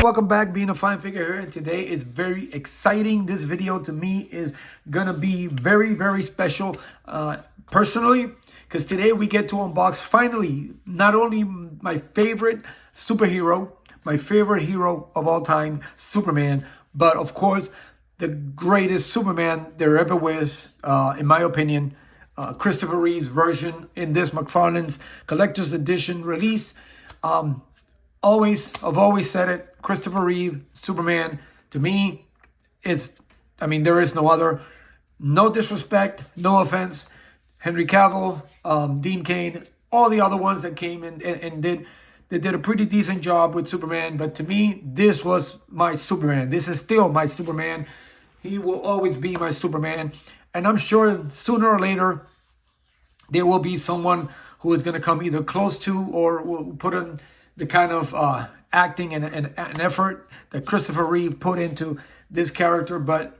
Welcome back, being a fine figure here, and today is very exciting. This video to me is gonna be very special personally, because today we get to unbox finally not only my favorite superhero, my favorite hero of all time, Superman, but of course the greatest Superman there ever was, in my opinion, Christopher Reeve's version in this Mcfarlane's collector's edition release. I've always said it, Christopher Reeve, Superman, to me, there is no other. No disrespect, no offense. Henry Cavill, Dean Cain, all the other ones that came in and did a pretty decent job with Superman. But to me, this was my Superman. This is still my Superman. He will always be my Superman. And I'm sure sooner or later, there will be someone who is going to come either close to or will put in the kind of acting and effort that Christopher Reeve put into this character. But,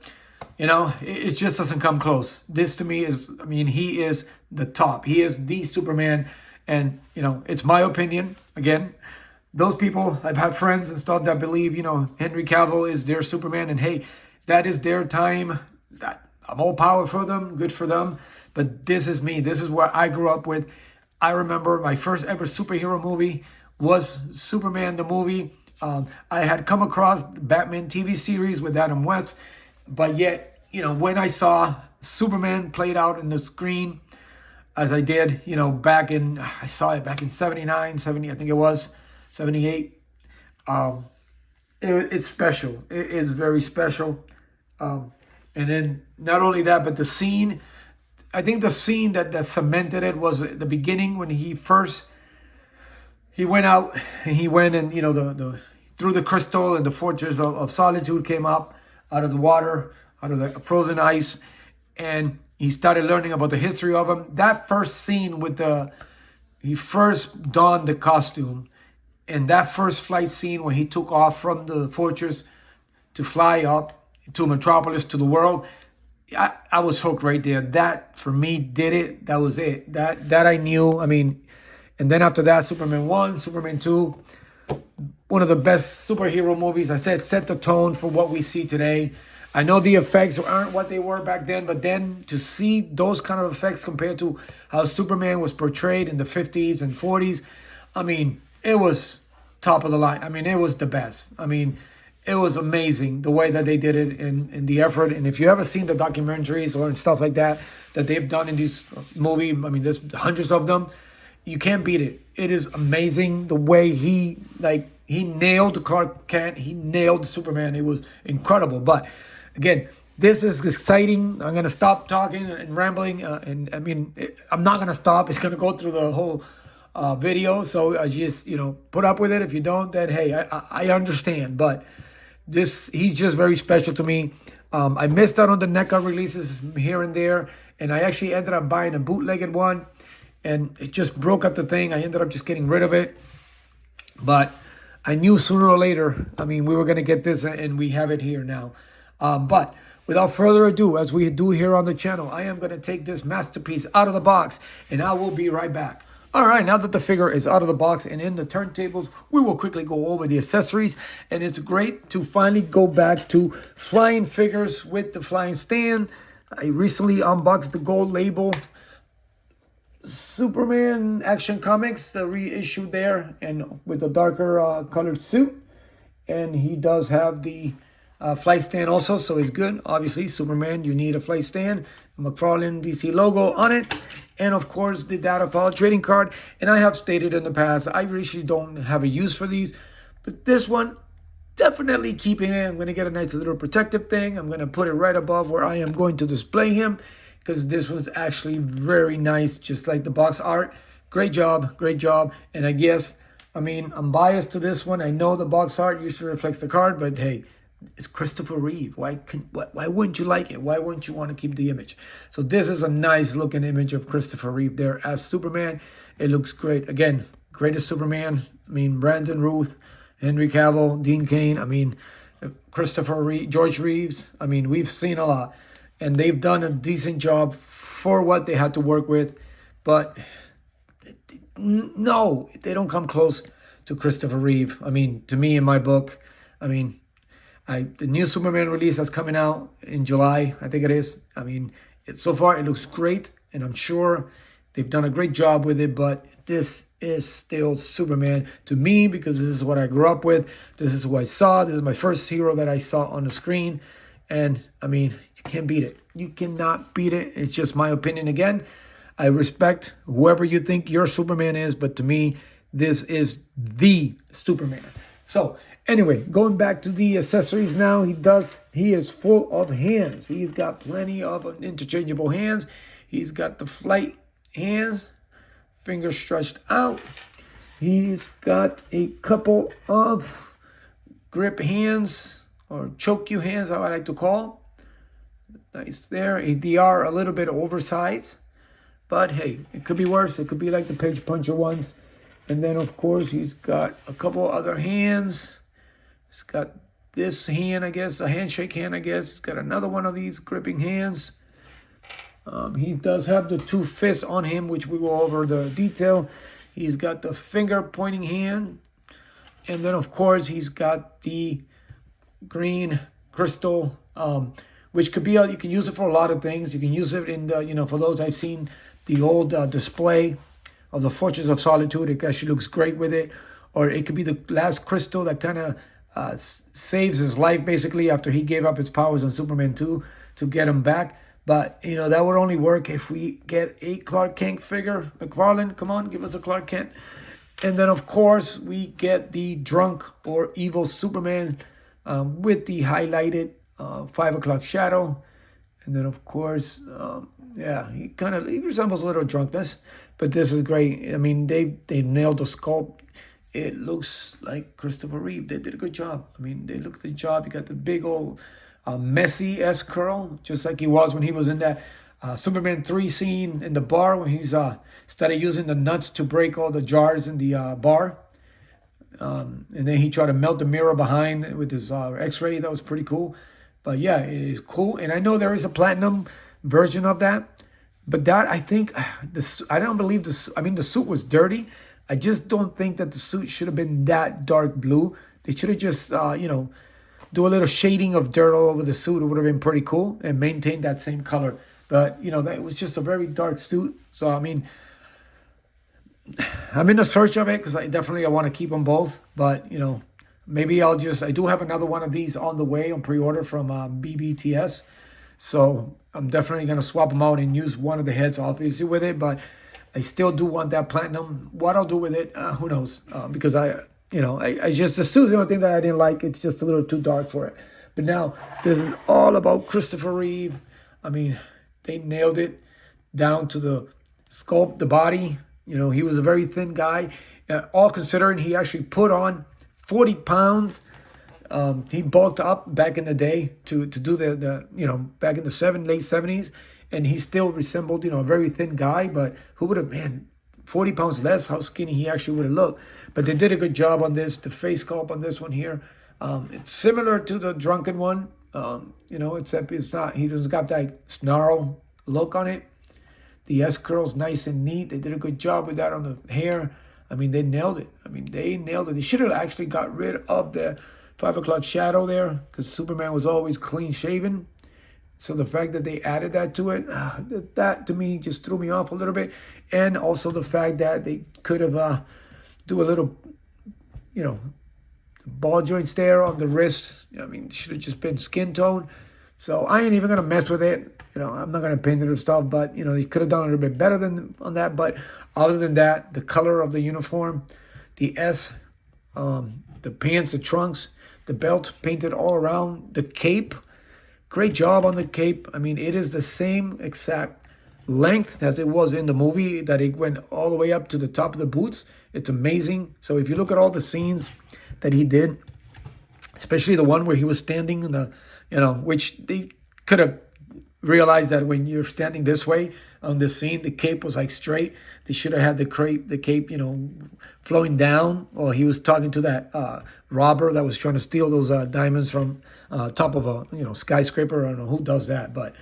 it just doesn't come close. This to me is, he is the top. He is the Superman. And, it's my opinion. Again, those people, I've had friends and stuff that believe, Henry Cavill is their Superman. And hey, that is their time. I'm all power for them, good for them. But this is me. This is what I grew up with. I remember my first ever superhero movie was Superman the movie. I had come across the Batman TV series with Adam West, but yet, when I saw Superman played out in the screen, as I did, I saw it back in 79, 70, I think it was, 78. It's special. It is very special. And then not only that, but the scene, I think the scene that cemented it was at the beginning when he went out and he went and, through the crystal and the fortress of solitude came up out of the water, out of the frozen ice. And he started learning about the history of him. That first scene he first donned the costume. And that first flight scene when he took off from the fortress to fly up to Metropolis, to the world, I was hooked right there. That, for me, did it. That was it. That I knew. And then after that, Superman 1, Superman 2, one of the best superhero movies. I said, set the tone for what we see today. I know the effects aren't what they were back then, but then to see those kind of effects compared to how Superman was portrayed in the 50s and 40s, it was top of the line. It was the best. It was amazing the way that they did it and the effort. And if you ever seen the documentaries or stuff like that they've done in these movies, there's hundreds of them. You can't beat it. It is amazing the way he nailed Clark Kent. He nailed Superman. It was incredible. But again, this is exciting. I'm going to stop talking and rambling. I'm not going to stop. It's going to go through the whole video. So I just, put up with it. If you don't, then hey, I understand. But he's just very special to me. I missed out on the NECA releases here and there. And I actually ended up buying a bootlegged one. And it just broke up the thing. I ended up just getting rid of it. But I knew sooner or later, we were going to get this, and we have it here now. But without further ado, as we do here on the channel, I am going to take this masterpiece out of the box, and I will be right back. All right, now that the figure is out of the box and in the turntables, we will quickly go over the accessories. And it's great to finally go back to flying figures with the flying stand. I recently unboxed the gold label Superman Action Comics, the reissue there, and with a darker colored suit. And he does have the flight stand also, so it's good. Obviously, Superman, you need a flight stand. Mcfarlane DC logo on it. And of course, the data file trading card. And I have stated in the past, I really don't have a use for these. But this one, definitely keeping it. I'm going to get a nice little protective thing. I'm going to put it right above where I am going to display him, because this was actually very nice, just like the box art. Great job, great job. And I guess, I'm biased to this one. I know the box art usually reflects the card, but hey, it's Christopher Reeve. Why wouldn't you like it? Why wouldn't you want to keep the image? So this is a nice looking image of Christopher Reeve there as Superman. It looks great. Again, greatest Superman. Brandon Routh, Henry Cavill, Dean Cain. George Reeves. I mean, we've seen a lot, and they've done a decent job for what they had to work with. But no, they don't come close to Christopher Reeve. I mean, to me, in my book, I mean, the new Superman release that's coming out in July, I think it is. I mean, so far it looks great, and I'm sure they've done a great job with it. But this is still Superman to me because this is what I grew up with. This is who I saw. This is my first hero that I saw on the screen, and I mean, you can't beat it. You cannot beat it. It's just my opinion again. I respect whoever you think your Superman is, but to me, this is the Superman. So anyway, going back to the accessories now, he is full of hands. He's got plenty of interchangeable hands. He's got the flight hands, fingers stretched out. He's got a couple of grip hands, or choke you hands, how I like to call. Nice there. They are a little bit oversized, but hey, it could be worse. It could be like the Page Puncher ones. And then, of course, he's got a couple other hands. He's got this hand, I guess, a handshake hand, I guess. He's got another one of these gripping hands. He does have the two fists on him, which we will go over the detail. He's got the finger pointing hand. And then, of course, he's got the green crystal, which could be, you can use it for a lot of things. You can use it in the, for those I've seen the old display of the Fortress of Solitude. It actually looks great with it. Or it could be the last crystal that kind of saves his life, basically, after he gave up his powers on Superman 2 to get him back. But, that would only work if we get a Clark Kent figure. Mcfarlane, come on, give us a Clark Kent. And then, of course, we get the drunk or evil Superman with the highlighted 5 o'clock shadow. And then, of course, he resembles a little drunkenness. But this is great. I mean, they nailed the sculpt. It looks like Christopher Reeve. They did a good job. I mean, they looked at the job. You got the big old messy S curl, just like he was when he was in that Superman 3 scene in the bar when he's started using the nuts to break all the jars in the bar. And then he tried to melt the mirror behind with his X-ray. That was pretty cool. But yeah, it is cool. And I know there is a platinum version of that. But that, I think, I don't believe this. I mean, the suit was dirty. I just don't think that the suit should have been that dark blue. They should have just, do a little shading of dirt all over the suit. It would have been pretty cool and maintained that same color. But, that was just a very dark suit. So, I mean, I'm in the search of it because I want to keep them both. But, maybe I do have another one of these on the way on pre-order from BBTS. So I'm definitely going to swap them out and use one of the heads obviously with it. But I still do want that platinum. What I'll do with it, who knows? Because I just, the suit's the only thing that I didn't like. It's just a little too dark for it. But now, this is all about Christopher Reeve. I mean, they nailed it down to the sculpt, the body. He was a very thin guy. All considering, he actually put on 40 pounds. He bulked up back in the day to do the back in the late 70s. And he still resembled, a very thin guy. But who would have, 40 pounds less, how skinny he actually would have looked. But they did a good job on this. The face sculpt on this one here. It's similar to the drunken one, except it's not, he doesn't got that snarl look on it. The S curl's nice and neat. They did a good job with that on the hair. I mean, they nailed it. They should have actually got rid of the 5 o'clock shadow there because Superman was always clean shaven. So the fact that they added that to it, that to me just threw me off a little bit. And also the fact that they could have do a little, ball joints there on the wrist. I mean, it should have just been skin tone. So I ain't even going to mess with it. I'm not going to paint it or stuff. But, they could have done a little bit better than on that. But other than that, the color of the uniform, the S, the pants, the trunks, the belt painted all around, the cape. Great job on the cape. I mean, it is the same exact length as it was in the movie, that it went all the way up to the top of the boots. It's amazing. So if you look at all the scenes that he did, especially the one where he was standing in the, which they could have realize that when you're standing this way on the scene, the cape was like straight. They should have had the cape, flowing down. Well, he was talking to that robber that was trying to steal those diamonds from top of a skyscraper. I don't know who does that, but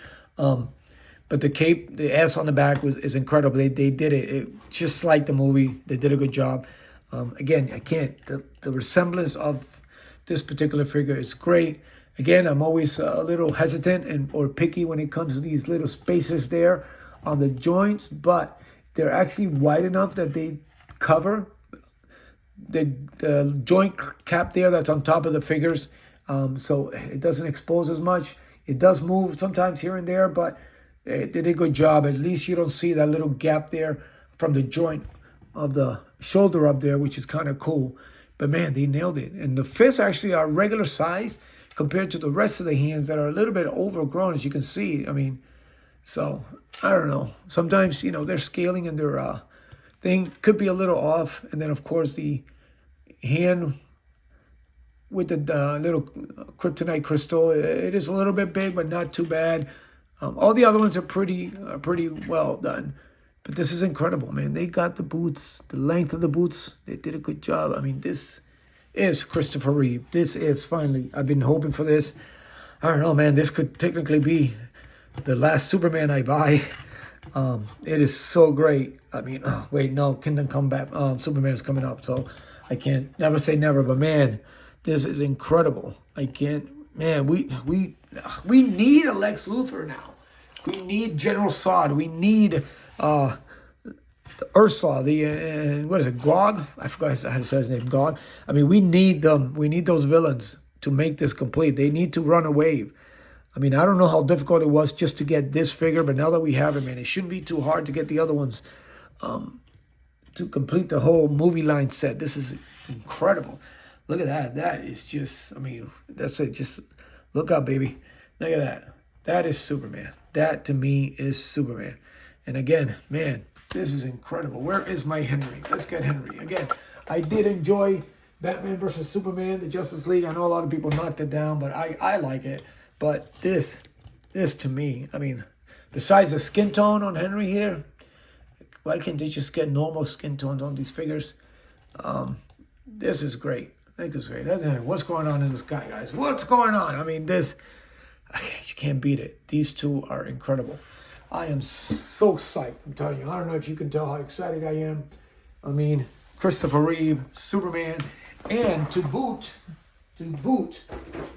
the cape, the S on the back is incredible. They did it just like the movie. They did a good job. Again, I can't. The resemblance of this particular figure is great. Again, I'm always a little hesitant or picky when it comes to these little spaces there on the joints, but they're actually wide enough that they cover the joint cap there that's on top of the figures, so it doesn't expose as much. It does move sometimes here and there, but they did a good job. At least you don't see that little gap there from the joint of the shoulder up there, which is kind of cool. But man, they nailed it. And the fists actually are regular size compared to the rest of the hands that are a little bit overgrown, as you can see. I mean, so I don't know. Sometimes, their scaling and their thing could be a little off. And then, of course, the hand with the little kryptonite crystal, it is a little bit big, but not too bad. All the other ones are pretty well done. But this is incredible, man. They got the boots, the length of the boots. They did a good job. I mean, this is Christopher Reeve. This is finally, I've been hoping for this. I don't know, man. This could technically be the last Superman I buy. It is so great. I mean, wait, no, Kingdom Come Back. Superman is coming up, so I can't never say never. But man, this is incredible. I can't, man. We need a Lex Luthor now. We need General Zod. We need the Ursula, what is it, Gog? I forgot how to say his name, Gog. I mean, we need them. We need those villains to make this complete. They need to run a wave. I mean, I don't know how difficult it was just to get this figure, but now that we have it, man, it shouldn't be too hard to get the other ones to complete the whole movie line set. This is incredible. Look at that. That is just, I mean, that's it. Just look up, baby. Look at that. That is Superman. That, to me, is Superman. And again, man, this is incredible. Where is my Henry? Let's get Henry. Again, I did enjoy Batman versus Superman, the Justice League. I know a lot of people knocked it down, but I like it. But this to me, I mean, besides the skin tone on Henry here, why can't they just get normal skin tones on these figures? This is great. I think it's great. What's going on in this guy, guys? What's going on? I mean, you can't beat it. These two are incredible. I am so psyched. I'm telling you. I don't know if you can tell how excited I am. I mean, Christopher Reeve, Superman, and to boot,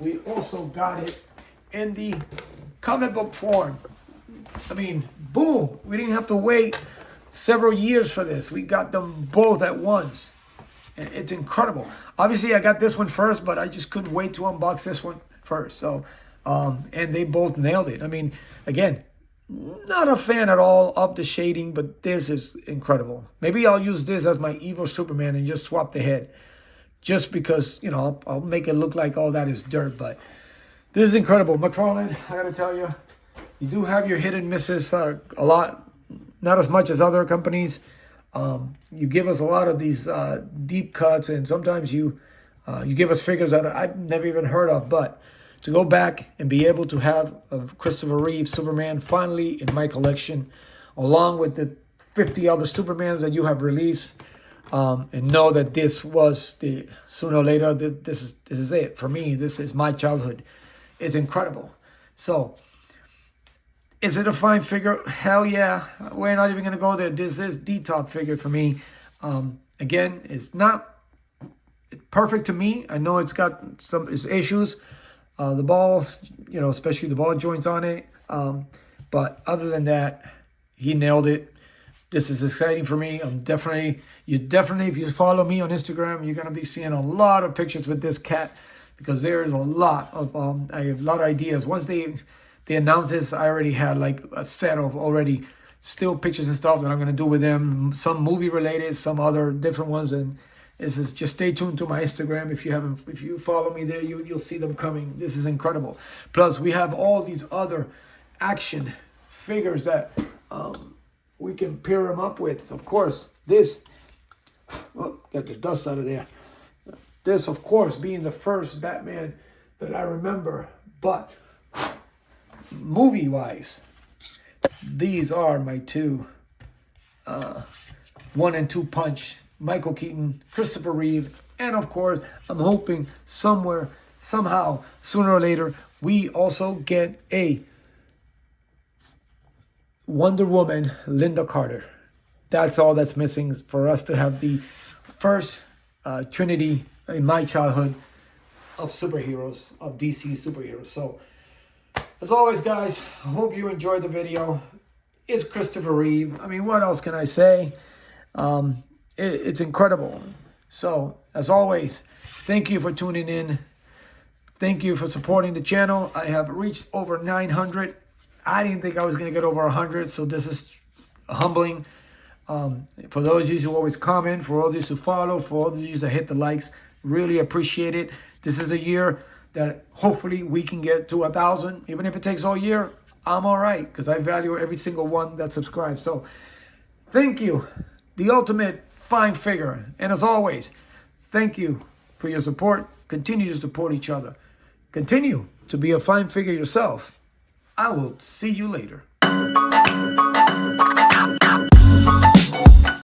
we also got it in the comic book form. I mean, boom. We didn't have to wait several years for this. We got them both at once. And it's incredible. Obviously, I got this one first, but I just couldn't wait to unbox this one first. So, and they both nailed it. I mean, again, not a fan at all of the shading, but this is incredible. Maybe I'll use this as my evil Superman and just swap the head. Just because, I'll make it look like all that is dirt. But this is incredible. Mcfarlane, I got to tell you, you do have your hit and misses a lot. Not as much as other companies. You give us a lot of these deep cuts, and sometimes you give us figures that I've never even heard of. But to go back and be able to have Christopher Reeve Superman finally in my collection, along with the 50 other Supermans that you have released, and know that this was sooner or later, this is it for me. This is my childhood. It's incredible. So, is it a fine figure? Hell yeah. We're not even going to go there. This is the top figure for me. Again, it's not perfect to me. I know it's got some issues. The ball, especially the ball joints on it. But other than that, he nailed it. This is exciting for me. If you follow me on Instagram, you're going to be seeing a lot of pictures with this cat, because there is a lot of, I have a lot of ideas. Once they announced this, I already had like a set of already still pictures and stuff that I'm going to do with them. Some movie related, some other different ones. And this is, just stay tuned to my Instagram. If you follow me there, you'll see them coming. This is incredible. Plus, we have all these other action figures that we can pair them up with. Of course, this, get the dust out of there. This, of course, being the first Batman that I remember. But movie-wise, these are my two 1 and 2 punch. Michael Keaton, Christopher Reeve, and of course, I'm hoping somewhere, somehow, sooner or later, we also get a Wonder Woman, Linda Carter. That's all that's missing for us to have the first trinity in my childhood of superheroes, of DC superheroes. So, as always, guys, I hope you enjoyed the video. It's Christopher Reeve. I mean, what else can I say? It's incredible. So, as always, thank you for tuning in. Thank you for supporting the channel. I have reached over 900. I didn't think I was going to get over 100, so this is humbling. For those of you who always comment, for all of you who follow, for all of you that hit the likes, really appreciate it. This is a year that hopefully we can get to 1,000. Even if it takes all year, I'm all right, because I value every single one that subscribes. So, thank you. The ultimate fine figure. And as always, thank you for your support. Continue to support each other. Continue to be a fine figure yourself. I will see you later.